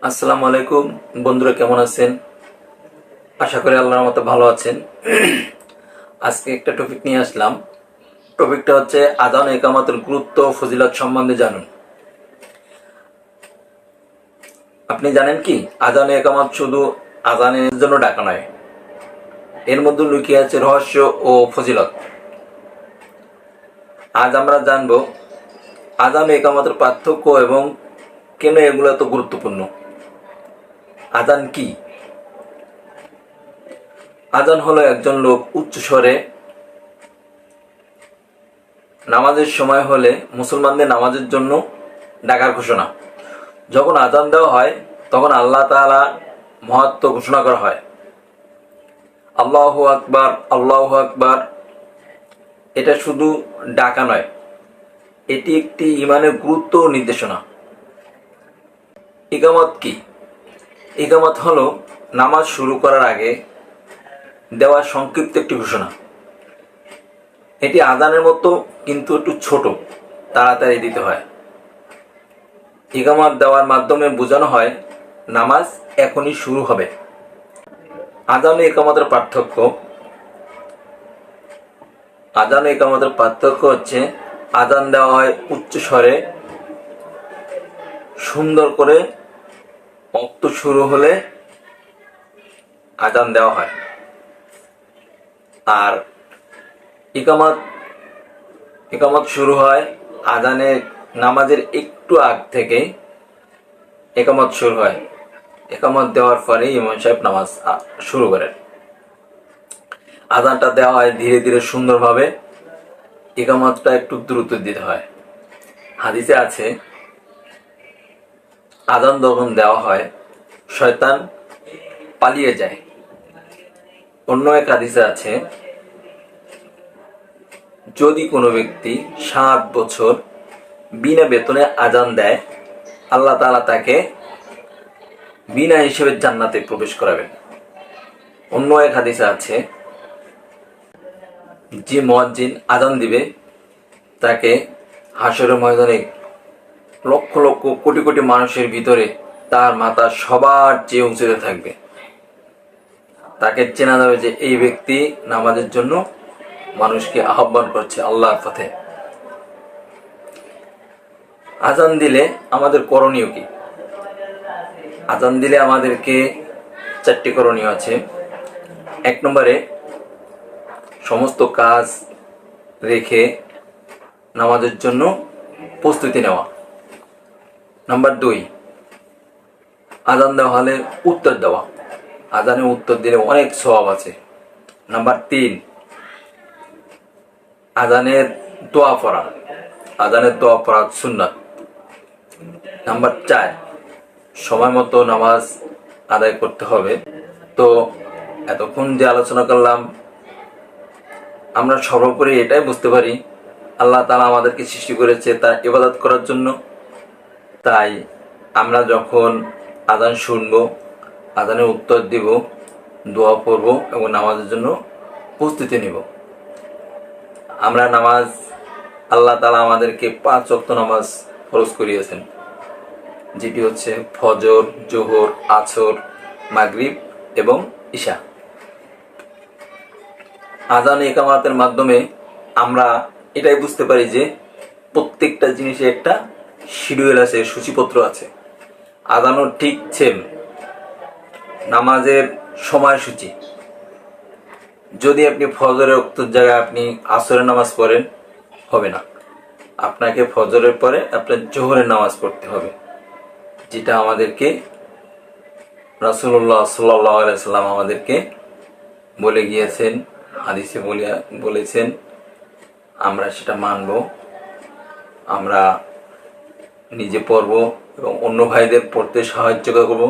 আসসালামু আলাইকুম বন্ধুরা, কেমন আছেন? আশা করি আল্লাহর মতো ভালো আছেন। আজকে একটা টপিক নিয়ে আসলাম। টপিকটা হচ্ছে আযান ও ইকামতের গুরুত্ব ও ফজিলত সম্বন্ধে জানুন। আপনি জানেন কি, আযান ও ইকামত শুধু আযানের জন্য ডাকা নয়, এর মধ্যে লুকিয়ে আছে রহস্য ও ফজিলত। আজ আমরা জানবো আযান ও ইকামতের পার্থক্য এবং কেন এগুলো এত গুরুত্বপূর্ণ। আযান কি? আযান হলো একজন লোক উচ্চ স্বরে নামাজের সময় হলে মুসলমানদের নামাজের জন্য ডাকার ঘোষণা। যখন আযান দেওয়া হয় তখন আল্লাহ তাআলা মহত্ব ঘোষণা করা হয়। আল্লাহু আকবার, আল্লাহু আকবার। এটা শুধু ডাকা নয়, এটি একটি ঈমানের গুরুত্ব ও নির্দেশনা। ইকামত কি? ইকামত হলো নামাজ শুরু করার আগে দেওয়া সংক্ষিপ্ত একটি ঘোষণা। এটি আযানের মতো কিন্তু একটু ছোট, তাড়াতাড়ি দিতে হয়। ইকামত দেওয়ার মাধ্যমে বোঝানো হয় নামাজ এখনই শুরু হবে। আযান ও ইকামতের পার্থক্য। আযান ও ইকামতের পার্থক্য হচ্ছে, আযান দেওয়া হয় উচ্চ স্বরে, সুন্দর করে। ওয়াক্ত শুরু হলে আযান দেওয়া হয়। আর ইকামত ইকামত শুরু হয় আযানের নামাজের একটু আগ থেকে। ইকামত শুরু হয়, ইকামত দেওয়ার পরে ইমাম সাহেব নামাজ শুরু করেন। আযানটা দেওয়া হয় ধীরে ধীরে সুন্দরভাবে, ইকামতটা একটু দ্রুত দিতে হয়। হাদিসে আছে, আযান যখন দেওয়া হয় শয়তান পালিয়ে যায়। অন্য এক হাদিসে আছে, যদি কোনো ব্যক্তি 7 বছর বিনা বেতনে আযান দেয়, আল্লাহ তাআলা তাকে বিনা হিসেবে জান্নাতে প্রবেশ করাবেন। অন্য এক হাদিসে আছে, যে মুয়াজ্জিন আযান দিবে তাকে হাশরের ময়দানে লক্ষ লক্ষ কোটি কোটি মানুষের ভিতরে তার মাথা সবার চেয়ে উঁচুতে থাকবে। তাকে চেনা যাবে যে এই ব্যক্তি নামাজের জন্য মানুষকে আহ্বান করছে আল্লাহর পথে। আযান দিলে আমাদের করণীয় কি? আযান দিলে আমাদেরকে 4টি করণীয় আছে। 1 নম্বরে সমস্ত কাজ রেখে নামাজের জন্য প্রস্তুতি নেওয়া। নাম্বার 2, আযান দেওয়া হলে উত্তর দেওয়া। আযানে উত্তর দিলে অনেক সওয়াব আছে। নাম্বার 3, আযানের দোয়া পড়া। আযানের দোয়া পড়া সুন্নাত। নাম্বার 4, সময় মতো নামাজ আদায় করতে হবে। তো এতক্ষণ যে আলোচনা করলাম, আমরা সর্বোপরি এটাই বুঝতে পারি, আল্লাহ তাআলা আমাদেরকে সৃষ্টি করেছে তার ইবাদত করার জন্য। তাই আমরা যখন আযান শুনবো, আযানের উত্তর দিব, দোয়া পড়ব এবং নামাজের জন্য প্রস্তুতি নিব। আমরা নামাজ, আল্লাহ তাআলা আমাদেরকে 5 ওয়াক্ত নামাজ ফরজ করিয়েছেন, যেটি হচ্ছে ফজর, জোহর, আসর, মাগরিব এবং ইশা। আযান ও ইকামতের মাধ্যমে আমরা এটাই বুঝতে পারি যে প্রত্যেকটা জিনিসে একটা শিডিউল আছে, সূচিপত্র আছে। আযানও ঠিক সেম, নামাজের সময়সূচি। যদি আপনি ফজরের ওয়াক্তের জায়গায় আপনি আসরের নামাজ পড়েন, হবে না। আপনাকে ফজরের পরে আপনার জোহরের নামাজ পড়তে হবে, যেটা আমাদেরকে রাসূলুল্লাহ সাল্লাল্লাহু আলাইহি ওয়াসাল্লাম আমাদেরকে বলে গিয়েছেন, হাদিসে বলেছেন। আমরা সেটা মানব, আমরা নিজে পড়ব এবং অন্য ভাইদের পড়তে সাহায্য করব।